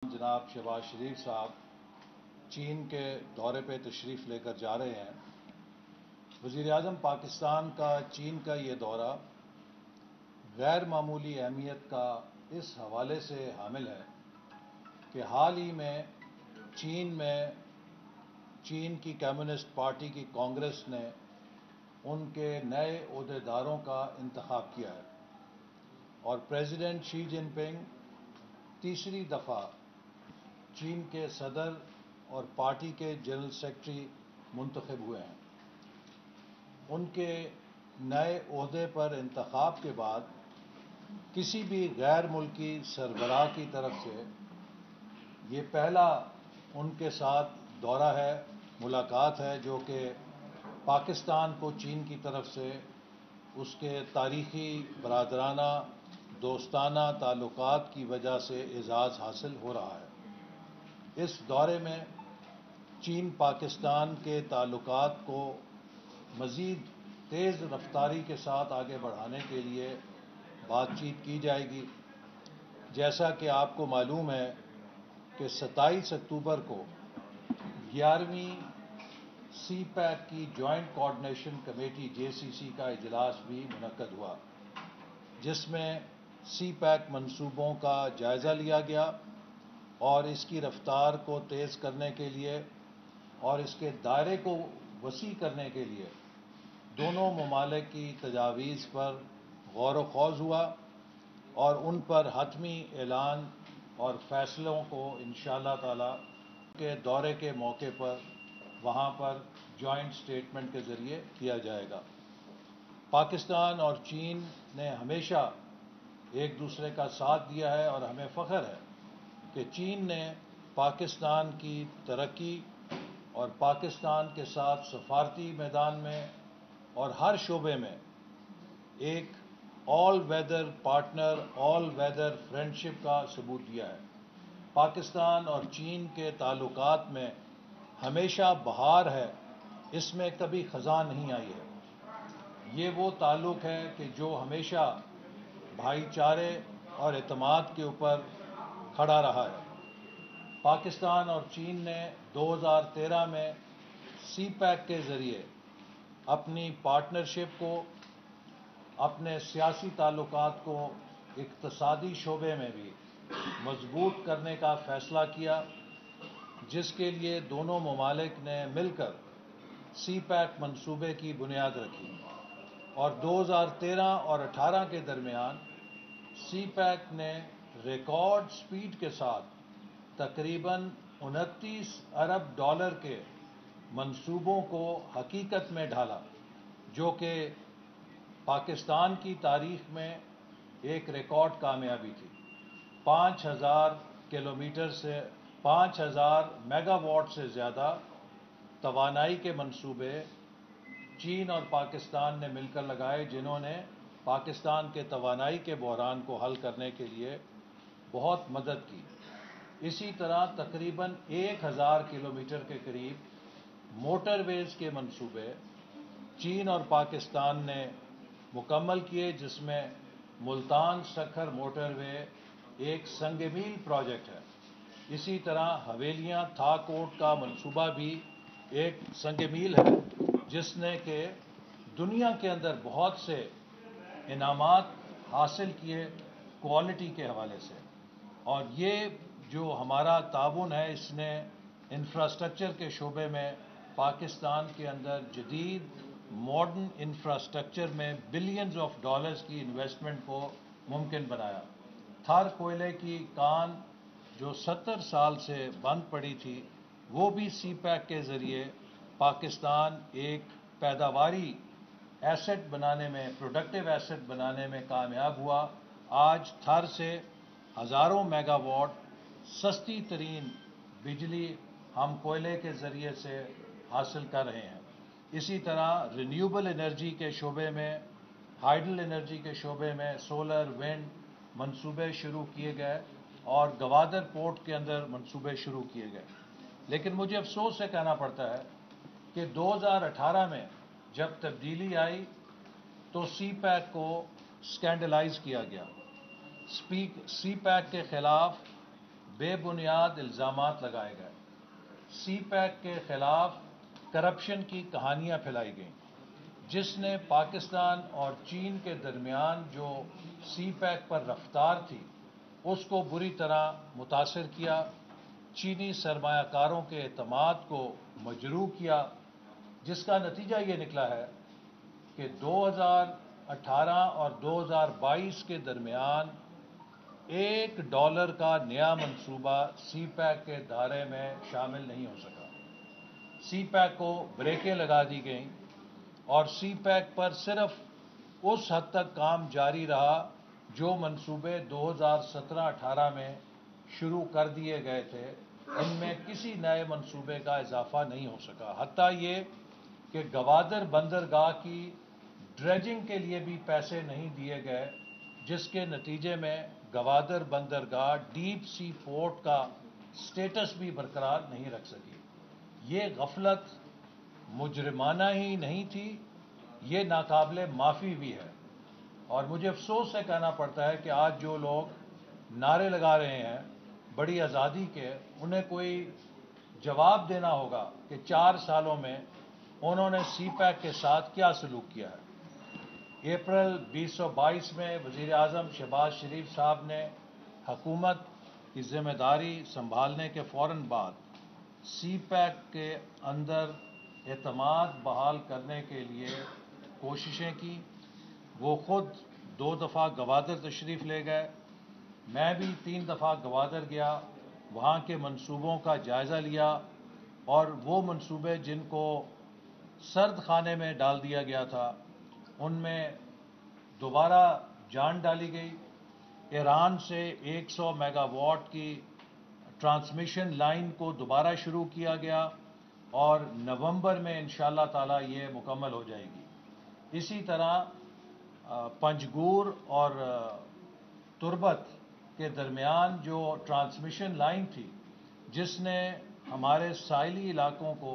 جناب شہباز شریف صاحب چین کے دورے پہ تشریف لے کر جا رہے ہیں۔ وزیر اعظم پاکستان کا چین کا یہ دورہ غیر معمولی اہمیت کا اس حوالے سے حامل ہے کہ حال ہی میں چین کی کمیونسٹ پارٹی کی کانگریس نے ان کے نئے عہدیداروں کا انتخاب کیا ہے اور پریزیڈنٹ شی جن پنگ تیسری دفعہ چین کے صدر اور پارٹی کے جنرل سیکرٹری منتخب ہوئے ہیں۔ ان کے نئے عہدے پر انتخاب کے بعد کسی بھی غیر ملکی سربراہ کی طرف سے یہ پہلا ان کے ساتھ دورہ ہے، ملاقات ہے، جو کہ پاکستان کو چین کی طرف سے اس کے تاریخی، برادرانہ، دوستانہ تعلقات کی وجہ سے اعزاز حاصل ہو رہا ہے۔ اس دورے میں چین پاکستان کے تعلقات کو مزید تیز رفتاری کے ساتھ آگے بڑھانے کے لیے بات چیت کی جائے گی۔ جیسا کہ آپ کو معلوم ہے کہ 27 اکتوبر کو 11ویں سی پیک کی جوائنٹ کوآرڈینیشن کمیٹی JCC کا اجلاس بھی منعقد ہوا، جس میں سی پیک منصوبوں کا جائزہ لیا گیا اور اس کی رفتار کو تیز کرنے کے لیے اور اس کے دائرے کو وسیع کرنے کے لیے دونوں ممالک کی تجاویز پر غور و خوض ہوا اور ان پر حتمی اعلان اور فیصلوں کو انشاءاللہ تعالی کے دورے کے موقع پر وہاں پر جوائنٹ سٹیٹمنٹ کے ذریعے کیا جائے گا۔ پاکستان اور چین نے ہمیشہ ایک دوسرے کا ساتھ دیا ہے اور ہمیں فخر ہے کہ چین نے پاکستان کی ترقی اور پاکستان کے ساتھ سفارتی میدان میں اور ہر شعبے میں ایک آل ویدر پارٹنر، آل ویدر فرینڈشپ کا ثبوت دیا ہے۔ پاکستان اور چین کے تعلقات میں ہمیشہ بہار ہے، اس میں کبھی خزاں نہیں آئی ہے۔ یہ وہ تعلق ہے کہ جو ہمیشہ بھائی چارے اور اعتماد کے اوپر کھڑا رہا ہے۔ پاکستان اور چین نے 2013 میں سی پیک کے ذریعے اپنی پارٹنرشپ کو، اپنے سیاسی تعلقات کو اقتصادی شعبے میں بھی مضبوط کرنے کا فیصلہ کیا، جس کے لیے دونوں ممالک نے مل کر سی پیک منصوبے کی بنیاد رکھی اور 2013 اور 2018 کے درمیان سی پیک نے ریکارڈ سپیڈ کے ساتھ تقریباً 29 ارب ڈالر کے منصوبوں کو حقیقت میں ڈھالا، جو کہ پاکستان کی تاریخ میں ایک ریکارڈ کامیابی تھی۔ 5000 کلومیٹر سے 5000 میگا واٹ سے زیادہ توانائی کے منصوبے چین اور پاکستان نے مل کر لگائے، جنہوں نے پاکستان کے توانائی کے بحران کو حل کرنے کے لیے بہت مدد کی۔ اسی طرح تقریباً 1000 کلومیٹر کے قریب موٹر ویز کے منصوبے چین اور پاکستان نے مکمل کیے، جس میں ملتان سکھر موٹر وے ایک سنگ میل پروجیکٹ ہے۔ اسی طرح حویلیاں تھا کوٹ کا منصوبہ بھی ایک سنگ میل ہے، جس نے کہ دنیا کے اندر بہت سے انعامات حاصل کیے کوالٹی کے حوالے سے۔ اور یہ جو ہمارا تعاون ہے، اس نے انفراسٹرکچر کے شعبے میں پاکستان کے اندر جدید ماڈرن انفراسٹرکچر میں بلینز آف ڈالرز کی انویسٹمنٹ کو ممکن بنایا۔ تھار کوئلے کی کان جو 70 سال سے بند پڑی تھی، وہ بھی سی پیک کے ذریعے پاکستان ایک پیداواری ایسٹ بنانے میں، پروڈکٹیو ایسٹ بنانے میں کامیاب ہوا۔ آج تھر سے ہزاروں میگا واٹ سستی ترین بجلی ہم کوئلے کے ذریعے سے حاصل کر رہے ہیں۔ اسی طرح رینیوبل انرجی کے شعبے میں، ہائیڈل انرجی کے شعبے میں سولر، ونڈ منصوبے شروع کیے گئے اور گوادر پورٹ کے اندر منصوبے شروع کیے گئے۔ لیکن مجھے افسوس سے کہنا پڑتا ہے کہ 2018 میں جب تبدیلی آئی تو سی پیک کو اسکینڈلائز کیا گیا۔ سی پیک کے خلاف بے بنیاد الزامات لگائے گئے. سی پیک کے خلاف کرپشن کی کہانیاں پھیلائی گئیں، جس نے پاکستان اور چین کے درمیان جو سی پیک پر رفتار تھی اس کو بری طرح متاثر کیا، چینی سرمایہ کاروں کے اعتماد کو مجروح کیا، جس کا نتیجہ یہ نکلا ہے کہ 2018 اور 2022 کے درمیان $1 کا نیا منصوبہ سی پیک کے دائرے میں شامل نہیں ہو سکا. سی پیک کو بریکیں لگا دی گئیں اور سی پیک پر صرف اس حد تک کام جاری رہا جو منصوبے 2017-18 میں شروع کر دیے گئے تھے. ان میں کسی نئے منصوبے کا اضافہ نہیں ہو سکا، حتیٰ یہ کہ گوادر بندرگاہ کی ڈریجنگ کے لیے بھی پیسے نہیں دیے گئے، جس کے نتیجے میں گوادر بندرگاہ ڈیپ سی پورٹ کا سٹیٹس بھی برقرار نہیں رکھ سکی. یہ غفلت مجرمانہ ہی نہیں تھی، یہ ناقابل معافی بھی ہے. اور مجھے افسوس سے کہنا پڑتا ہے کہ آج جو لوگ نعرے لگا رہے ہیں بڑی آزادی کے، انہیں کوئی جواب دینا ہوگا کہ 4 سالوں میں انہوں نے سی پیک کے ساتھ کیا سلوک کیا ہے. اپریل 2022 میں وزیر اعظم شہباز شریف صاحب نے حکومت کی ذمہ داری سنبھالنے کے فوراً بعد سی پیک کے اندر اعتماد بحال کرنے کے لیے کوششیں کی. وہ خود 2 دفعہ گوادر تشریف لے گئے، میں بھی 3 دفعہ گوادر گیا، وہاں کے منصوبوں کا جائزہ لیا، اور وہ منصوبے جن کو سرد خانے میں ڈال دیا گیا تھا ان میں دوبارہ جان ڈالی گئی. ایران سے 100 میگا واٹ کی ٹرانسمیشن لائن کو دوبارہ شروع کیا گیا اور نومبر میں انشاءاللہ تعالی یہ مکمل ہو جائے گی. اسی طرح پنجگور اور تربت کے درمیان جو ٹرانسمیشن لائن تھی جس نے ہمارے ساحلی علاقوں کو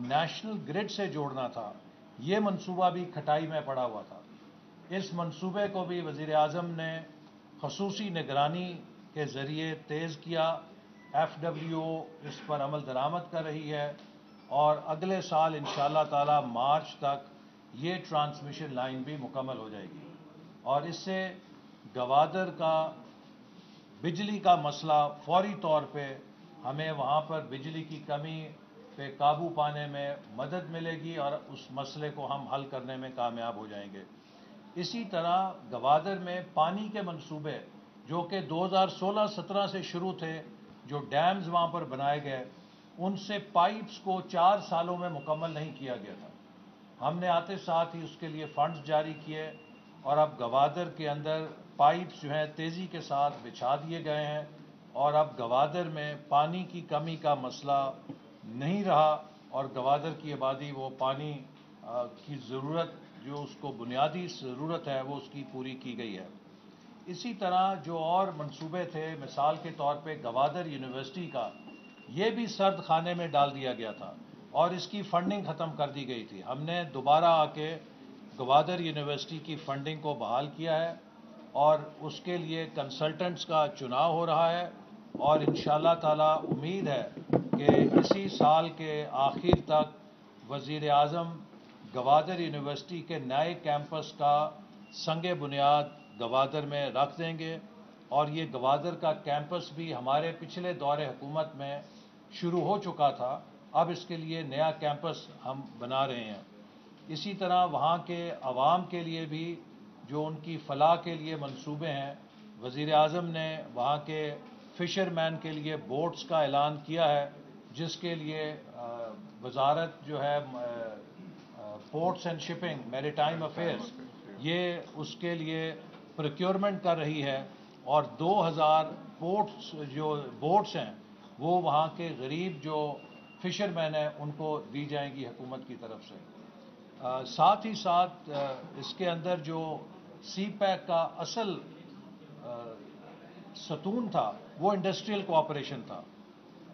نیشنل گرڈ سے جوڑنا تھا، یہ منصوبہ بھی کھٹائی میں پڑا ہوا تھا. اس منصوبے کو بھی وزیر اعظم نے خصوصی نگرانی کے ذریعے تیز کیا. FWO اس پر عمل درآمد کر رہی ہے اور اگلے سال انشاءاللہ تعالی مارچ تک یہ ٹرانسمیشن لائن بھی مکمل ہو جائے گی، اور اس سے گوادر کا بجلی کا مسئلہ فوری طور پہ ہمیں وہاں پر بجلی کی کمی پہ قابو پانے میں مدد ملے گی اور اس مسئلے کو ہم حل کرنے میں کامیاب ہو جائیں گے. اسی طرح گوادر میں پانی کے منصوبے جو کہ 2016-17 سے شروع تھے، جو ڈیمز وہاں پر بنائے گئے، ان سے پائپس کو 4 سالوں میں مکمل نہیں کیا گیا تھا. ہم نے آتے ساتھ ہی اس کے لیے فنڈز جاری کیے اور اب گوادر کے اندر پائپس جو ہیں تیزی کے ساتھ بچھا دیے گئے ہیں، اور اب گوادر میں پانی کی کمی کا مسئلہ نہیں رہا، اور گوادر کی آبادی وہ پانی کی ضرورت جو اس کو بنیادی ضرورت ہے وہ اس کی پوری کی گئی ہے. اسی طرح جو اور منصوبے تھے، مثال کے طور پہ گوادر یونیورسٹی کا، یہ بھی سرد خانے میں ڈال دیا گیا تھا اور اس کی فنڈنگ ختم کر دی گئی تھی. ہم نے دوبارہ آ کے گوادر یونیورسٹی کی فنڈنگ کو بحال کیا ہے اور اس کے لیے کنسلٹنٹس کا چناؤ ہو رہا ہے، اور انشاءاللہ تعالی امید ہے کہ اسی سال کے آخر تک وزیر اعظم گوادر یونیورسٹی کے نئے کیمپس کا سنگ بنیاد گوادر میں رکھ دیں گے. اور یہ گوادر کا کیمپس بھی ہمارے پچھلے دور حکومت میں شروع ہو چکا تھا، اب اس کے لیے نیا کیمپس ہم بنا رہے ہیں. اسی طرح وہاں کے عوام کے لیے بھی جو ان کی فلاح کے لیے منصوبے ہیں، وزیر اعظم نے وہاں کے فشر مین کے لیے بوٹس کا اعلان کیا ہے، جس کے لیے وزارت جو ہے پورٹس اینڈ شپنگ میری ٹائم افیئرس، یہ اس کے لیے پروکیورمنٹ کر رہی ہے، اور 2000 بوٹس ہیں وہ وہاں کے غریب جو فشر مین ہیں ان کو دی جائیں گی حکومت کی طرف سے. ساتھ ہی ساتھ اس کے اندر جو سی پیک کا اصل ستون تھا وہ انڈسٹریل کوآپریشن تھا.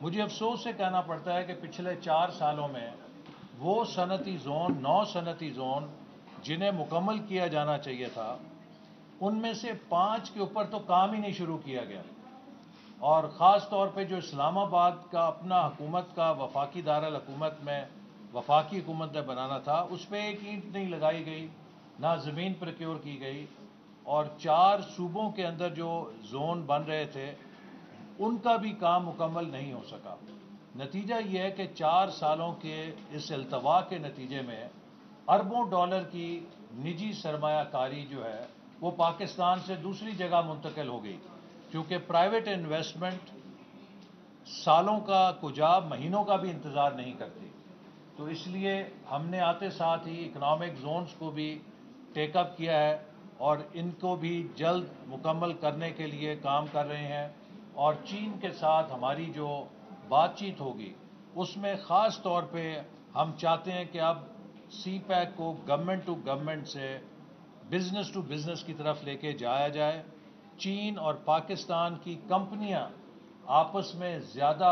مجھے افسوس سے کہنا پڑتا ہے کہ پچھلے 4 سالوں میں وہ صنعتی زون 9 صنعتی زون جنہیں مکمل کیا جانا چاہیے تھا، ان میں سے 5 کے اوپر تو کام ہی نہیں شروع کیا گیا. اور خاص طور پہ جو اسلام آباد کا اپنا حکومت کا وفاقی دارالحکومت میں وفاقی حکومت نے بنانا تھا، اس پہ ایک اینٹ نہیں لگائی گئی، نہ زمین پروکیور کی گئی، اور 4 صوبوں کے اندر جو زون بن رہے تھے ان کا بھی کام مکمل نہیں ہو سکا۔ نتیجہ یہ ہے کہ 4 سالوں کے اس التوا کے نتیجے میں اربوں ڈالر کی نجی سرمایہ کاری جو ہے وہ پاکستان سے دوسری جگہ منتقل ہو گئی، کیونکہ پرائیویٹ انویسٹمنٹ سالوں کا کجا مہینوں کا بھی انتظار نہیں کرتی۔ تو اس لیے ہم نے آتے ساتھ ہی اکنامک زونز کو بھی ٹیک اپ کیا ہے اور ان کو بھی جلد مکمل کرنے کے لیے کام کر رہے ہیں، اور چین کے ساتھ ہماری جو بات چیت ہوگی اس میں خاص طور پہ ہم چاہتے ہیں کہ اب سی پیک کو گورنمنٹ ٹو گورنمنٹ سے بزنس ٹو بزنس کی طرف لے کے جایا جائے۔ چین اور پاکستان کی کمپنیاں آپس میں زیادہ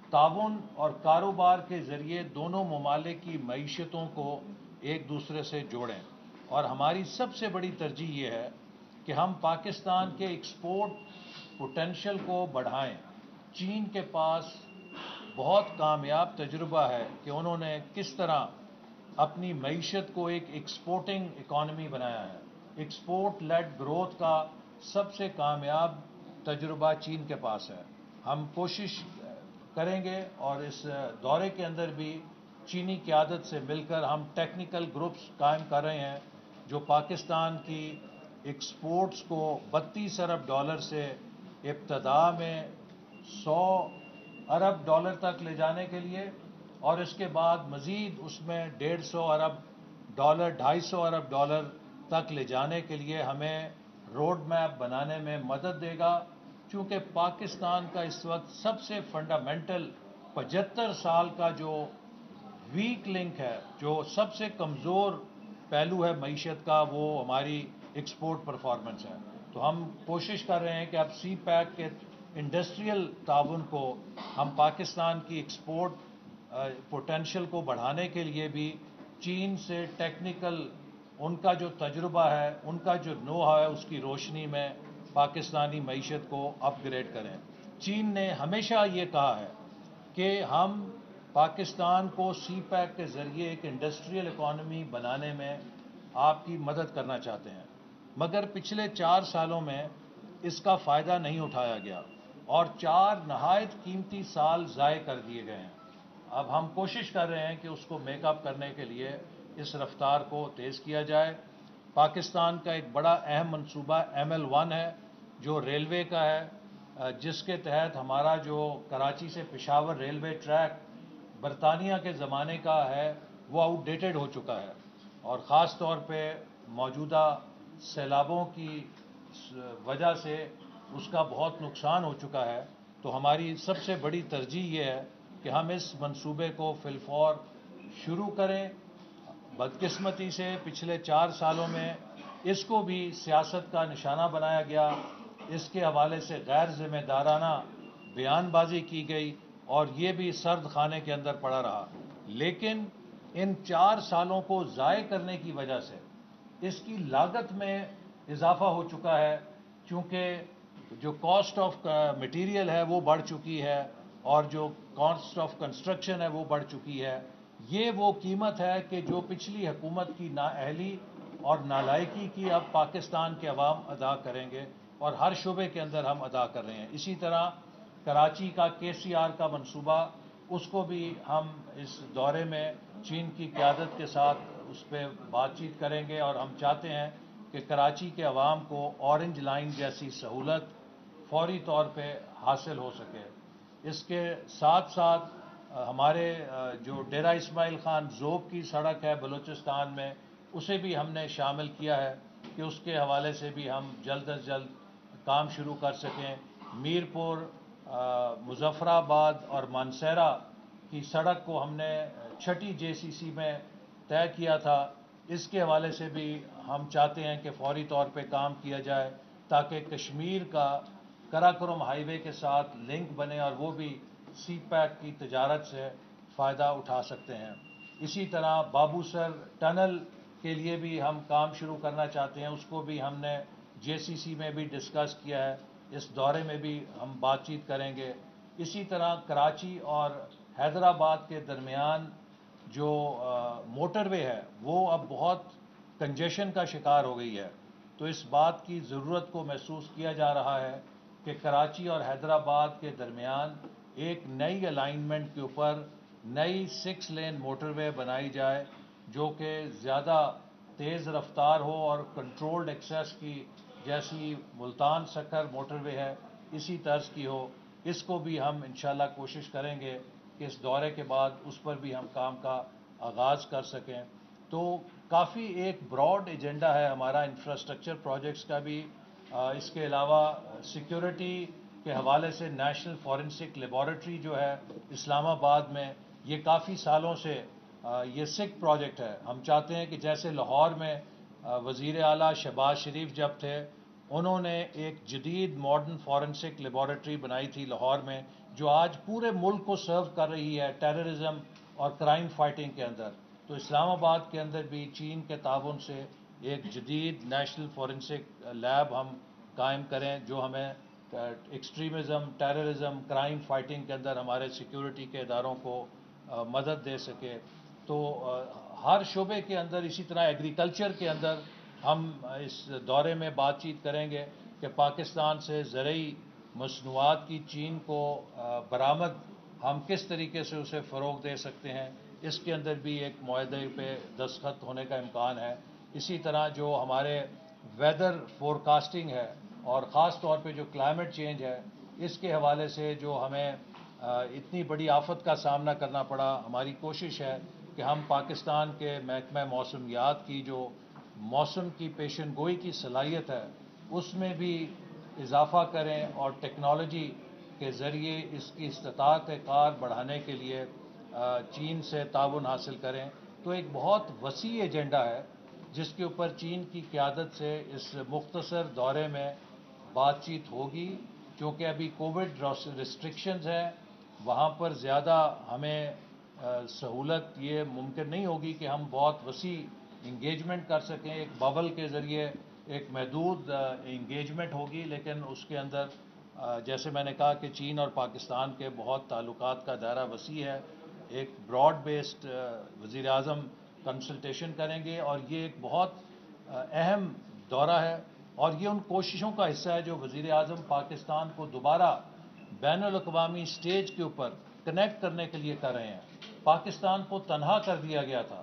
تعاون اور کاروبار کے ذریعے دونوں ممالک کی معیشتوں کو ایک دوسرے سے جوڑیں، اور ہماری سب سے بڑی ترجیح یہ ہے کہ ہم پاکستان کے ایکسپورٹ پوٹینشل کو بڑھائیں۔ چین کے پاس بہت کامیاب تجربہ ہے کہ انہوں نے کس طرح اپنی معیشت کو ایک ایکسپورٹنگ اکانومی بنایا ہے۔ ایکسپورٹ لیڈ گروتھ کا سب سے کامیاب تجربہ چین کے پاس ہے۔ ہم کوشش کریں گے اور اس دورے کے اندر بھی چینی قیادت سے مل کر ہم ٹیکنیکل گروپس قائم کر رہے ہیں جو پاکستان کی ایکسپورٹس کو 32 ارب ڈالر سے ابتدا میں 100 ارب ڈالر تک لے جانے کے لیے، اور اس کے بعد مزید اس میں 150 ارب ڈالر 250 ارب ڈالر تک لے جانے کے لیے ہمیں روڈ میپ بنانے میں مدد دے گا، چونکہ پاکستان کا اس وقت سب سے فنڈامنٹل 75 سال کا جو ویک لنک ہے، جو سب سے کمزور پہلو ہے معیشت کا، وہ ہماری ایکسپورٹ پرفارمنس ہے۔ تو ہم کوشش کر رہے ہیں کہ اب سی پیک کے انڈسٹریل تعاون کو ہم پاکستان کی ایکسپورٹ پوٹینشل کو بڑھانے کے لیے بھی چین سے ٹیکنیکل ان کا جو تجربہ ہے، ان کا جو نو ہاؤ ہے، اس کی روشنی میں پاکستانی معیشت کو اپ گریڈ کریں۔ چین نے ہمیشہ یہ کہا ہے کہ ہم پاکستان کو سی پیک کے ذریعے ایک انڈسٹریل اکانومی بنانے میں آپ کی مدد کرنا چاہتے ہیں، مگر پچھلے 4 سالوں میں اس کا فائدہ نہیں اٹھایا گیا اور 4 نہایت قیمتی سال ضائع کر دیے گئے ہیں۔ اب ہم کوشش کر رہے ہیں کہ اس کو میک اپ کرنے کے لیے اس رفتار کو تیز کیا جائے۔ پاکستان کا ایک بڑا اہم منصوبہ ML1 ہے جو ریلوے کا ہے، جس کے تحت ہمارا جو کراچی سے پشاور ریلوے ٹریک برطانیہ کے زمانے کا ہے وہ آؤٹ ڈیٹڈ ہو چکا ہے، اور خاص طور پہ موجودہ سیلابوں کی وجہ سے اس کا بہت نقصان ہو چکا ہے۔ تو ہماری سب سے بڑی ترجیح یہ ہے کہ ہم اس منصوبے کو فی الفور شروع کریں۔ بدقسمتی سے پچھلے 4 سالوں میں اس کو بھی سیاست کا نشانہ بنایا گیا، اس کے حوالے سے غیر ذمہ دارانہ بیان بازی کی گئی اور یہ بھی سرد خانے کے اندر پڑا رہا، لیکن ان 4 سالوں کو ضائع کرنے کی وجہ سے اس کی لاگت میں اضافہ ہو چکا ہے، چونکہ جو کاسٹ آف مٹیریل ہے وہ بڑھ چکی ہے اور جو کاسٹ آف کنسٹرکشن ہے وہ بڑھ چکی ہے۔ یہ وہ قیمت ہے کہ جو پچھلی حکومت کی نااہلی اور نالائکی کی اب پاکستان کے عوام ادا کریں گے، اور ہر شعبے کے اندر ہم ادا کر رہے ہیں۔ اسی طرح کراچی کا KCR کا منصوبہ، اس کو بھی ہم اس دورے میں چین کی قیادت کے ساتھ اس پہ بات چیت کریں گے، اور ہم چاہتے ہیں کہ کراچی کے عوام کو اورنج لائن جیسی سہولت فوری طور پہ حاصل ہو سکے۔ اس کے ساتھ ساتھ ہمارے جو ڈیرہ اسماعیل خان ذوب کی سڑک ہے بلوچستان میں، اسے بھی ہم نے شامل کیا ہے کہ اس کے حوالے سے بھی ہم جلد از جلد کام شروع کر سکیں۔ میرپور، مظفر آباد اور مانسہرہ کی سڑک کو ہم نے 6ٹی JCC میں طے کیا تھا، اس کے حوالے سے بھی ہم چاہتے ہیں کہ فوری طور پہ کام کیا جائے تاکہ کشمیر کا قراقرم ہائی وے کے ساتھ لنک بنے اور وہ بھی سی پیک کی تجارت سے فائدہ اٹھا سکتے ہیں۔ اسی طرح بابو سر ٹنل کے لیے بھی ہم کام شروع کرنا چاہتے ہیں، اس کو بھی ہم نے JCC میں بھی ڈسکس کیا ہے، اس دورے میں بھی ہم بات چیت کریں گے. اسی طرح کراچی اور حیدرآباد کے درمیان جو موٹر وے ہے وہ اب بہت کنجیشن کا شکار ہو گئی ہے. تو اس بات کی ضرورت کو محسوس کیا جا رہا ہے کہ کراچی اور حیدرآباد کے درمیان ایک نئی الائنمنٹ کے اوپر نئی 6 لین موٹر وے بنائی جائے جو کہ زیادہ تیز رفتار ہو اور کنٹرولڈ ایکسیس کی، جیسی ملتان سکھر موٹر وے ہے اسی طرز کی ہو. اس کو بھی ہم انشاءاللہ کوشش کریں گے کہ اس دورے کے بعد اس پر بھی ہم کام کا آغاز کر سکیں. تو کافی ایک براڈ ایجنڈا ہے ہمارا انفراسٹرکچر پروجیکٹس کا بھی. اس کے علاوہ سیکیورٹی کے حوالے سے نیشنل فورنسک لیبارٹری جو ہے اسلام آباد میں، یہ کافی سالوں سے یہ سک پروجیکٹ ہے. ہم چاہتے ہیں کہ جیسے لاہور میں وزیر اعلیٰ شہباز شریف جب تھے انہوں نے ایک جدید ماڈرن فورنسک لیبارٹری بنائی تھی لاہور میں، جو آج پورے ملک کو سرو کر رہی ہے ٹیررزم اور کرائم فائٹنگ کے اندر. تو اسلام آباد کے اندر بھی چین کے تعاون سے ایک جدید نیشنل فورنسک لیب ہم قائم کریں جو ہمیں ایکسٹریمزم، ٹیررزم، کرائم فائٹنگ کے اندر ہمارے سیکیورٹی کے اداروں کو مدد دے سکے. تو ہر شعبے کے اندر، اسی طرح ایگریکلچر کے اندر ہم اس دورے میں بات چیت کریں گے کہ پاکستان سے زرعی مصنوعات کی چین کو برآمد ہم کس طریقے سے اسے فروغ دے سکتے ہیں. اس کے اندر بھی ایک معاہدے پہ دستخط ہونے کا امکان ہے. اسی طرح جو ہمارے ویدر فور کاسٹنگ ہے اور خاص طور پہ جو کلائمیٹ چینج ہے، اس کے حوالے سے جو ہمیں اتنی بڑی آفت کا سامنا کرنا پڑا، ہماری کوشش ہے کہ ہم پاکستان کے محکمہ موسمیات کی جو موسم کی پیشن گوئی کی صلاحیت ہے اس میں بھی اضافہ کریں اور ٹیکنالوجی کے ذریعے اس کی استطاعت کار بڑھانے کے لیے چین سے تعاون حاصل کریں. تو ایک بہت وسیع ایجنڈا ہے جس کے اوپر چین کی قیادت سے اس مختصر دورے میں بات چیت ہوگی. کیونکہ ابھی کووڈ ریسٹرکشنز ہیں، وہاں پر زیادہ ہمیں سہولت یہ ممکن نہیں ہوگی کہ ہم بہت وسیع انگیجمنٹ کر سکیں. ایک ببل کے ذریعے ایک محدود انگیجمنٹ ہوگی، لیکن اس کے اندر جیسے میں نے کہا کہ چین اور پاکستان کے بہت تعلقات کا دائرہ وسیع ہے. ایک براڈ بیسڈ وزیر اعظم کنسلٹیشن کریں گے اور یہ ایک بہت اہم دورہ ہے اور یہ ان کوششوں کا حصہ ہے جو وزیر اعظم پاکستان کو دوبارہ بین الاقوامی سٹیج کے اوپر کنیکٹ کرنے کے لیے کر رہے ہیں. پاکستان کو تنہا کر دیا گیا تھا.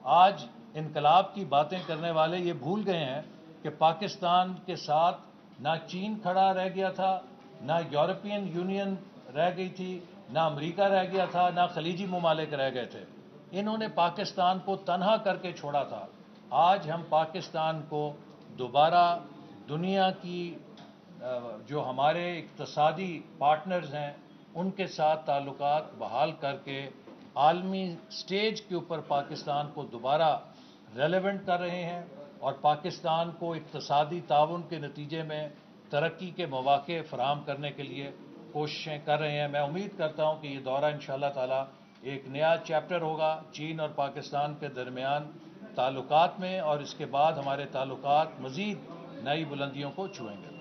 آج انقلاب کی باتیں کرنے والے یہ بھول گئے ہیں کہ پاکستان کے ساتھ نہ چین کھڑا رہ گیا تھا، نہ یورپین یونین رہ گئی تھی، نہ امریکہ رہ گیا تھا، نہ خلیجی ممالک رہ گئے تھے. انہوں نے پاکستان کو تنہا کر کے چھوڑا تھا. آج ہم پاکستان کو دوبارہ دنیا کی جو ہمارے اقتصادی پارٹنرز ہیں ان کے ساتھ تعلقات بحال کر کے عالمی سٹیج کے اوپر پاکستان کو دوبارہ ریلیونٹ کر رہے ہیں اور پاکستان کو اقتصادی تعاون کے نتیجے میں ترقی کے مواقع فراہم کرنے کے لیے کوششیں کر رہے ہیں. میں امید کرتا ہوں کہ یہ دورہ انشاءاللہ تعالی ایک نیا چیپٹر ہوگا چین اور پاکستان کے درمیان تعلقات میں، اور اس کے بعد ہمارے تعلقات مزید نئی بلندیوں کو چھوئیں گے.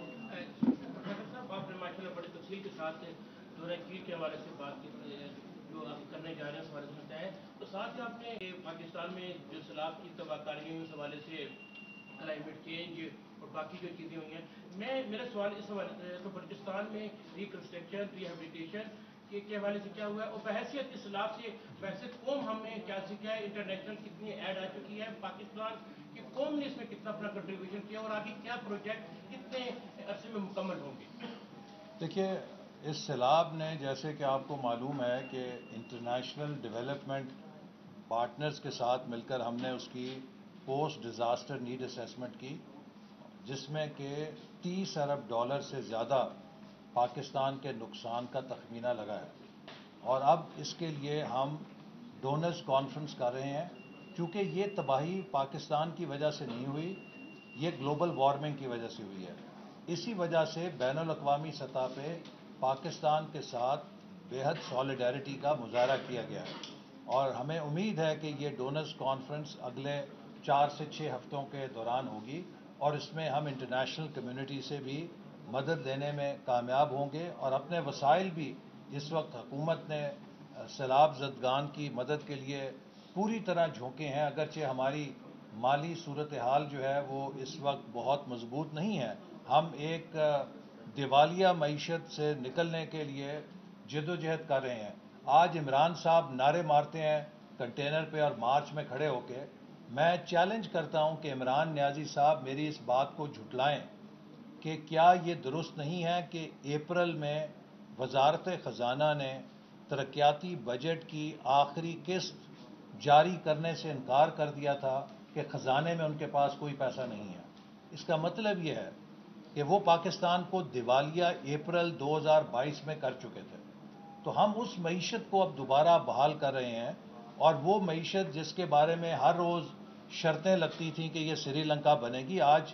آپ نے ماشاءاللہ بڑی تفصیل کے ساتھ دورہ چین کے حوالے سے بات جو آپ کرنے جا رہے ہیں اس حوالے سے بتایا ہے. تو ساتھ ہی آپ نے پاکستان میں جو سیلاب کی تباہ کاریوں اس حوالے سے کلائمیٹ چینج اور باقی جو چیزیں ہوئی ہیں، میرا سوال اس حوالے سے تو بلوچستان میں ریکنسٹرکشن، ریہیبلیٹیشن کے حوالے سے کیا ہوا ہے اور بحیثیت سیلاب سے بحیثیت قوم ہم نے کیا سیکھا ہے، انٹرنیشنل کتنی ایڈ آ چکی ہے، پاکستان کی قوم نے اس میں کتنا اپنا کنٹریبیوشن کیا اور آگے کیا پروجیکٹ کتنے عرصے میں مکمل ہوں گے؟ دیکھیے، اس سیلاب نے، جیسے کہ آپ کو معلوم ہے کہ انٹرنیشنل ڈیولپمنٹ پارٹنرز کے ساتھ مل کر ہم نے اس کی پوسٹ ڈیزاسٹر نیڈ اسیسمنٹ کی، جس میں کہ $30 ارب سے زیادہ پاکستان کے نقصان کا تخمینہ لگا ہے. اور اب اس کے لیے ہم ڈونرز کانفرنس کر رہے ہیں. کیونکہ یہ تباہی پاکستان کی وجہ سے نہیں ہوئی، یہ گلوبل وارمنگ کی وجہ سے ہوئی ہے. اسی وجہ سے بین الاقوامی سطح پہ پاکستان کے ساتھ بے حد سالیڈیرٹی کا مظاہرہ کیا گیا ہے. اور ہمیں امید ہے کہ یہ ڈونرز کانفرنس اگلے 4 سے 6 ہفتوں کے دوران ہوگی اور اس میں ہم انٹرنیشنل کمیونٹی سے بھی مدد دینے میں کامیاب ہوں گے، اور اپنے وسائل بھی اس وقت حکومت نے سیلاب زدگان کی مدد کے لیے پوری طرح جھونکے ہیں، اگرچہ ہماری مالی صورتحال جو ہے وہ اس وقت بہت مضبوط نہیں ہے۔ ہم ایک دیوالیہ معیشت سے نکلنے کے لیے جد و جہد کر رہے ہیں۔ آج عمران صاحب نعرے مارتے ہیں کنٹینر پہ اور مارچ میں کھڑے ہو کے۔ میں چیلنج کرتا ہوں کہ عمران نیازی صاحب میری اس بات کو جھٹلائیں کہ کیا یہ درست نہیں ہے کہ اپریل میں وزارت خزانہ نے ترقیاتی بجٹ کی آخری قسط جاری کرنے سے انکار کر دیا تھا کہ خزانے میں ان کے پاس کوئی پیسہ نہیں ہے۔ اس کا مطلب یہ ہے کہ وہ پاکستان کو دیوالیہ اپریل 2022 میں کر چکے تھے۔ تو ہم اس معیشت کو اب دوبارہ بحال کر رہے ہیں، اور وہ معیشت جس کے بارے میں ہر روز شرطیں لگتی تھیں کہ یہ سری لنکا بنے گی، آج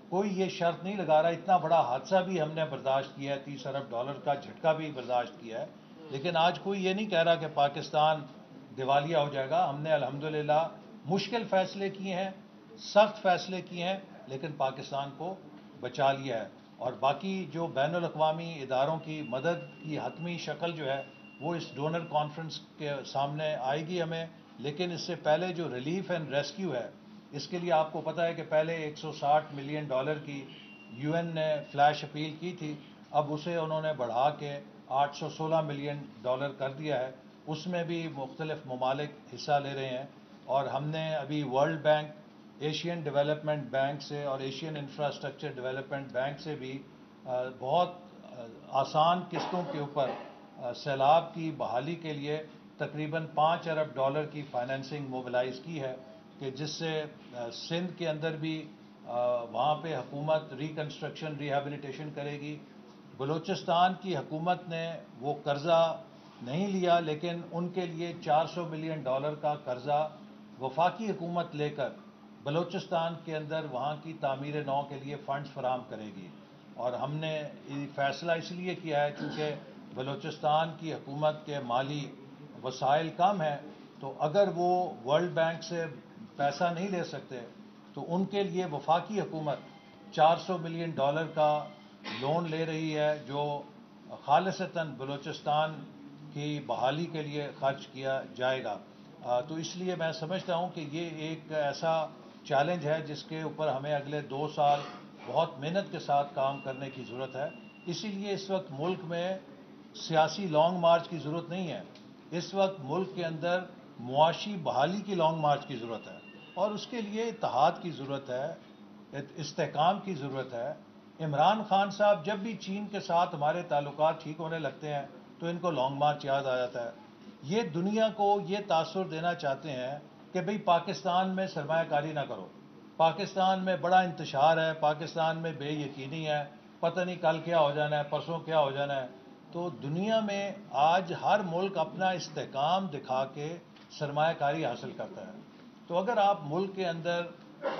کوئی یہ شرط نہیں لگا رہا۔ اتنا بڑا حادثہ بھی ہم نے برداشت کیا ہے، $30 ارب کا جھٹکا بھی برداشت کیا ہے، لیکن آج کوئی یہ نہیں کہہ رہا کہ پاکستان دیوالیہ ہو جائے گا۔ ہم نے الحمدللہ مشکل فیصلے کیے ہیں، سخت فیصلے کیے ہیں، لیکن پاکستان کو بچا لیا ہے۔ اور باقی جو بین الاقوامی اداروں کی مدد کی حتمی شکل جو ہے وہ اس ڈونر کانفرنس کے سامنے آئے گی ہمیں، لیکن اس سے پہلے جو ریلیف اینڈ ریسکیو ہے، اس کے لیے آپ کو پتہ ہے کہ پہلے $160 ملین کی UN نے فلیش اپیل کی تھی، اب اسے انہوں نے بڑھا کے $816 ملین کر دیا ہے۔ اس میں بھی مختلف ممالک حصہ لے رہے ہیں، اور ہم نے ابھی world bank, Asian development bank سے اور ایشین انفراسٹرکچر ڈیولپمنٹ بینک سے بھی بہت آسان قسطوں کے اوپر سیلاب کی بحالی کے لیے تقریباً $5 ارب کی فائنینسنگ موبلائز کی ہے، کہ جس سے سندھ کے اندر بھی وہاں پہ حکومت ریکنسٹرکشن ریہیبلیٹیشن کرے گی۔ بلوچستان کی حکومت نے وہ قرضہ نہیں لیا، لیکن ان کے لیے $400 ملین کا قرضہ وفاقی حکومت لے کر بلوچستان کے اندر وہاں کی تعمیر نو کے لیے فنڈز فراہم کرے گی۔ اور ہم نے فیصلہ اس لیے کیا ہے چونکہ بلوچستان کی حکومت کے مالی وسائل کم ہیں، تو اگر وہ ورلڈ بینک سے پیسہ نہیں لے سکتے تو ان کے لیے وفاقی حکومت $400 ملین کا لون لے رہی ہے، جو خالصتاً بلوچستان کی بحالی کے لیے خرچ کیا جائے گا۔ تو اس لیے میں سمجھتا ہوں کہ یہ ایک ایسا چیلنج ہے جس کے اوپر ہمیں اگلے 2 سال بہت محنت کے ساتھ کام کرنے کی ضرورت ہے۔ اسی لیے اس وقت ملک میں سیاسی لانگ مارچ کی ضرورت نہیں ہے، اس وقت ملک کے اندر معاشی بحالی کی لانگ مارچ کی ضرورت ہے، اور اس کے لیے اتحاد کی ضرورت ہے، استحکام کی ضرورت ہے۔ عمران خان صاحب جب بھی چین کے ساتھ ہمارے تعلقات ٹھیک ہونے لگتے ہیں تو ان کو لانگ مارچ یاد آ جاتا ہے۔ یہ دنیا کو یہ تاثر دینا چاہتے ہیں کہ بھئی پاکستان میں سرمایہ کاری نہ کرو، پاکستان میں بڑا انتشار ہے، پاکستان میں بے یقینی ہے، پتہ نہیں کل کیا ہو جانا ہے، پرسوں کیا ہو جانا ہے۔ تو دنیا میں آج ہر ملک اپنا استحکام دکھا کے سرمایہ کاری حاصل کرتا ہے۔ تو اگر آپ ملک کے اندر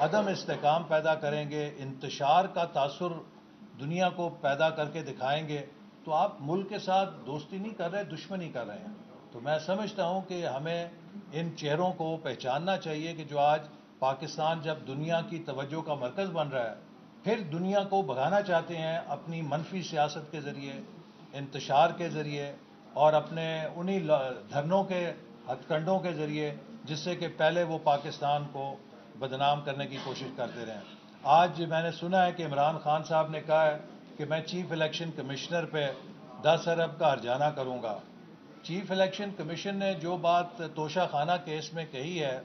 عدم استحکام پیدا کریں گے، انتشار کا تاثر دنیا کو پیدا کر کے دکھائیں گے، تو آپ ملک کے ساتھ دوستی نہیں کر رہے، دشمنی کر رہے ہیں۔ تو میں سمجھتا ہوں کہ ہمیں ان چہروں کو پہچاننا چاہیے کہ جو آج پاکستان جب دنیا کی توجہ کا مرکز بن رہا ہے، پھر دنیا کو بھگانا چاہتے ہیں اپنی منفی سیاست کے ذریعے، انتشار کے ذریعے، اور اپنے انہی دھرنوں کے ہتھ کنڈوں کے ذریعے، جس سے کہ پہلے وہ پاکستان کو بدنام کرنے کی کوشش کرتے رہے۔ آج میں نے سنا ہے کہ عمران خان صاحب نے کہا ہے کہ میں چیف الیکشن کمشنر پہ $10 ارب کا ہرجانہ کروں گا۔ چیف الیکشن کمیشن نے جو بات توشہ خانہ کیس میں کہی ہے،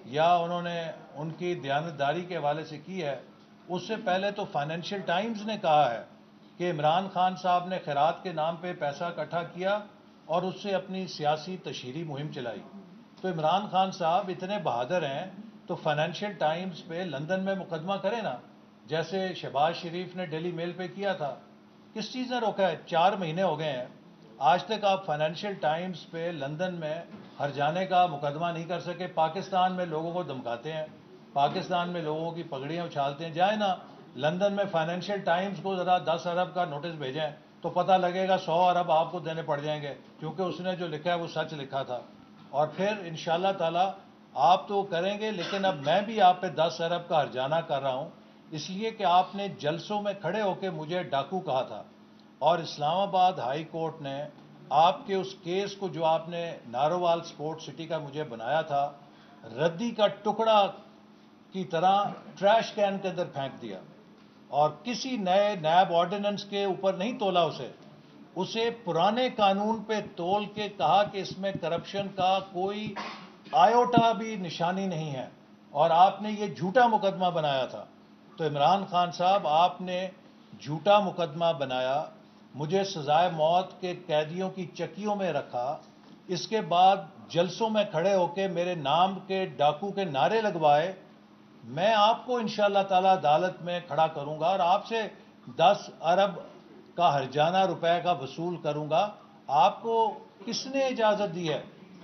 یا انہوں نے ان کی دیانتداری کے حوالے سے کی ہے، اس سے پہلے تو فائنینشیل ٹائمز نے کہا ہے کہ عمران خان صاحب نے خیرات کے نام پہ پیسہ اکٹھا کیا اور اس سے اپنی سیاسی تشہیری مہم چلائی۔ تو عمران خان صاحب اتنے بہادر ہیں تو فائنینشیل ٹائمز پہ لندن میں مقدمہ کریں نا، جیسے شہباز شریف نے ڈیلی میل پہ کیا تھا۔ کس چیز نے روکا ہے؟ 4 مہینے ہو گئے ہیں، آج تک آپ فائنینشیل ٹائمز پہ لندن میں ہرجانے کا مقدمہ نہیں کر سکے۔ پاکستان میں لوگوں کو دھمکاتے ہیں، پاکستان میں لوگوں کی پگڑیاں اچھالتے ہیں۔ جائیں نا لندن میں فائنینشیل ٹائمز کو ذرا 10 ارب کا نوٹس بھیجیں تو پتہ لگے گا 100 ارب آپ کو دینے پڑ جائیں گے، کیونکہ اس نے جو لکھا ہے وہ سچ لکھا تھا۔ اور پھر انشاءاللہ تعالی آپ تو کریں گے، لیکن اب میں بھی آپ پہ 10 ارب کا ہرجانہ کر رہا ہوں اس لیے کہ آپ نے جلسوں میں کھڑے ہو کے مجھے ڈاکو کہا تھا، اور اسلام آباد ہائی کورٹ نے آپ کے اس کیس کو جو آپ نے نارووال سپورٹ سٹی کا مجھے بنایا تھا، ردی کا ٹکڑا کی طرح ٹریش کین کے اندر پھینک دیا، اور کسی نئے نیب آرڈیننس کے اوپر نہیں تولا اسے پرانے قانون پہ تول کے کہا کہ اس میں کرپشن کا کوئی آیوٹا بھی نشانی نہیں ہے، اور آپ نے یہ جھوٹا مقدمہ بنایا تھا۔ تو عمران خان صاحب، آپ نے جھوٹا مقدمہ بنایا، مجھے سزائے موت کے قیدیوں کی چکیوں میں رکھا، اس کے بعد جلسوں میں کھڑے ہو کے میرے نام کے ڈاکو کے نعرے لگوائے۔ میں آپ کو انشاءاللہ تعالی عدالت میں کھڑا کروں گا اور آپ سے 10 ارب کا ہرجانہ روپے کا وصول کروں گا۔ آپ کو کس نے اجازت دی ہے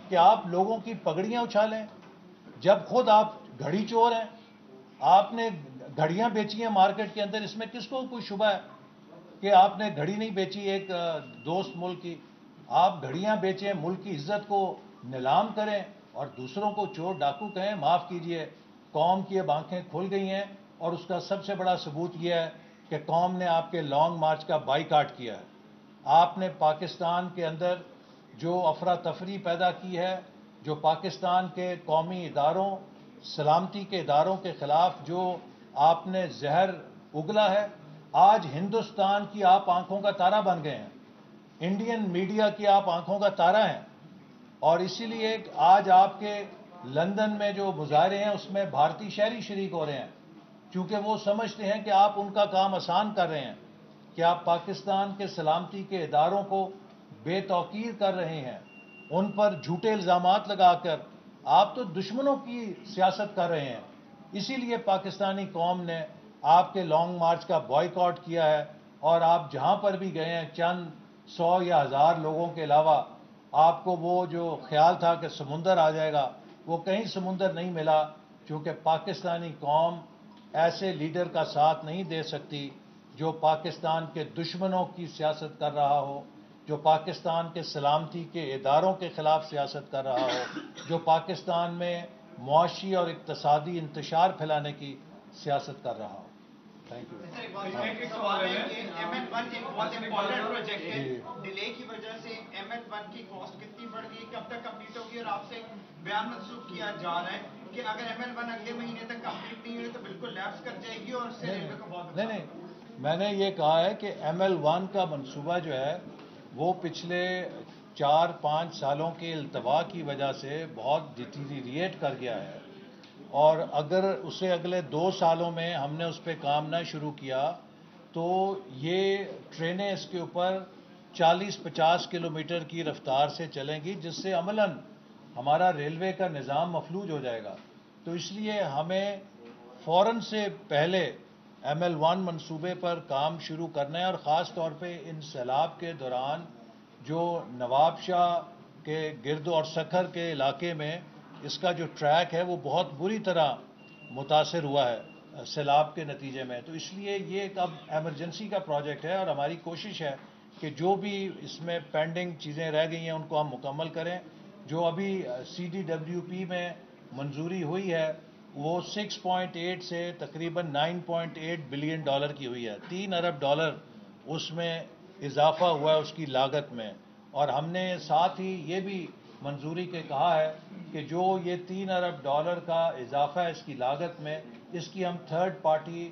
کہ آپ لوگوں کی پگڑیاں اچھالیں، جب خود آپ گھڑی چور ہیں؟ آپ نے گھڑیاں بیچی ہیں مارکیٹ کے اندر، اس میں کس کو کوئی شبہ ہے کہ آپ نے گھڑی نہیں بیچی ایک دوست ملک کی؟ آپ گھڑیاں بیچیں، ملک کی عزت کو نیلام کریں اور دوسروں کو چور ڈاکو کہیں۔ معاف کیجئے، قوم کی اب آنکھیں کھل گئی ہیں، اور اس کا سب سے بڑا ثبوت یہ ہے کہ قوم نے آپ کے لانگ مارچ کا بائیکاٹ کیا ہے۔ آپ نے پاکستان کے اندر جو افراتفری پیدا کی ہے، جو پاکستان کے قومی اداروں، سلامتی کے اداروں کے خلاف جو آپ نے زہر اگلا ہے، آج ہندوستان کی آپ آنکھوں کا تارا بن گئے ہیں، انڈین میڈیا کی آپ آنکھوں کا تارا ہیں، اور اسی لیے آج آپ کے لندن میں جو مظاہرے ہیں اس میں بھارتی شہری شریک ہو رہے ہیں، کیونکہ وہ سمجھتے ہیں کہ آپ ان کا کام آسان کر رہے ہیں، کہ آپ پاکستان کے سلامتی کے اداروں کو بے توقیر کر رہے ہیں، ان پر جھوٹے الزامات لگا کر آپ تو دشمنوں کی سیاست کر رہے ہیں۔ اسی لیے پاکستانی قوم نے آپ کے لانگ مارچ کا بائیکاٹ کیا ہے، اور آپ جہاں پر بھی گئے ہیں، چند 100 یا 1000 لوگوں کے علاوہ آپ کو وہ جو خیال تھا کہ سمندر آ جائے گا، وہ کہیں سمندر نہیں ملا، کیونکہ پاکستانی قوم ایسے لیڈر کا ساتھ نہیں دے سکتی جو پاکستان کے دشمنوں کی سیاست کر رہا ہو، جو پاکستان کے سلامتی کے اداروں کے خلاف سیاست کر رہا ہو، جو پاکستان میں معاشی اور اقتصادی انتشار پھیلانے کی سیاست کر رہا ہو۔ Thank you. ایک سوال ہے کہ ML1 ایک بہت امپورٹنٹ پروجیکٹ ہے، ڈیلے کی وجہ سے ML1 کی کاسٹ کتنی بڑھ گئی، کب تک کمپلیٹ ہوگی؟ اور آپ سے بیان منسوخ کیا جا رہا ہے کہ اگر ML1 اگلے مہینے تک کمپلیٹ نہیں ہوئی تو بالکل لیپس کر جائے گی، اور اس سے ریلوے کو بہت نہیں، میں نے یہ کہا ہے کہ ML1 کا منصوبہ جو ہے وہ پچھلے 4-5 سالوں کے التوا کی وجہ سے بہت ڈیٹیریٹ کر گیا ہے، اور اگر اسے اگلے 2 سالوں میں ہم نے اس پہ کام نہ شروع کیا تو یہ ٹرینیں اس کے اوپر 40-50 کلومیٹر کی رفتار سے چلیں گی، جس سے عملاً ہمارا ریلوے کا نظام مفلوج ہو جائے گا۔ تو اس لیے ہمیں فوراً سے پہلے ML1 منصوبے پر کام شروع کرنا ہے، اور خاص طور پہ ان سیلاب کے دوران جو نواب شاہ کے گرد اور سکھر کے علاقے میں اس کا جو ٹریک ہے وہ بہت بری طرح متاثر ہوا ہے سیلاب کے نتیجے میں۔ تو اس لیے یہ ایک اب ایمرجنسی کا پروجیکٹ ہے، اور ہماری کوشش ہے کہ جو بھی اس میں پینڈنگ چیزیں رہ گئی ہیں ان کو ہم مکمل کریں۔ جو ابھی CDWP میں منظوری ہوئی ہے وہ 6.8 سے تقریباً 9.8 بلین ڈالر کی ہوئی ہے، 3 ارب ڈالر اس میں اضافہ ہوا ہے اس کی لاگت میں، اور ہم نے ساتھ ہی یہ بھی منظوری کے کہا ہے کہ جو یہ 3 ارب ڈالر کا اضافہ ہے اس کی لاگت میں، اس کی ہم تھرڈ پارٹی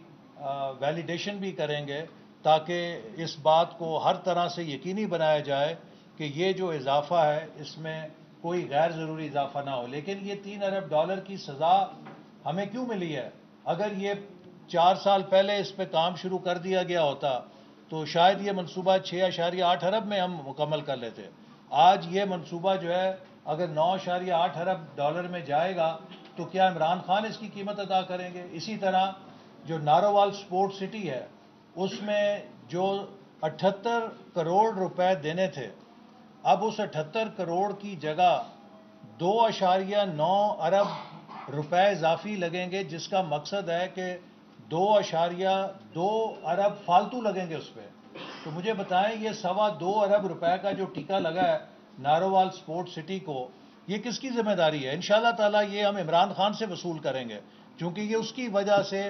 ویلیڈیشن بھی کریں گے، تاکہ اس بات کو ہر طرح سے یقینی بنایا جائے کہ یہ جو اضافہ ہے اس میں کوئی غیر ضروری اضافہ نہ ہو۔ لیکن یہ 3 ارب ڈالر کی سزا ہمیں کیوں ملی ہے؟ اگر یہ 4 سال پہلے اس پہ کام شروع کر دیا گیا ہوتا تو شاید یہ منصوبہ 6.8 ارب میں ہم مکمل کر لیتے۔ آج یہ منصوبہ جو ہے اگر 9.8 ارب ڈالر میں جائے گا تو کیا عمران خان اس کی قیمت ادا کریں گے؟ اسی طرح جو نارووال سپورٹ سٹی ہے اس میں جو 78 کروڑ روپے دینے تھے، اب اس 78 کروڑ کی جگہ 2.9 ارب روپے اضافی لگیں گے، جس کا مقصد ہے کہ 2.2 ارب فالتو لگیں گے اس پہ۔ تو مجھے بتائیں یہ 2.25 ارب روپے کا جو ٹیکہ لگا ہے نارووال سپورٹ سٹی کو، یہ کس کی ذمہ داری ہے؟ انشاءاللہ تعالیٰ یہ ہم عمران خان سے وصول کریں گے، کیونکہ یہ اس کی وجہ سے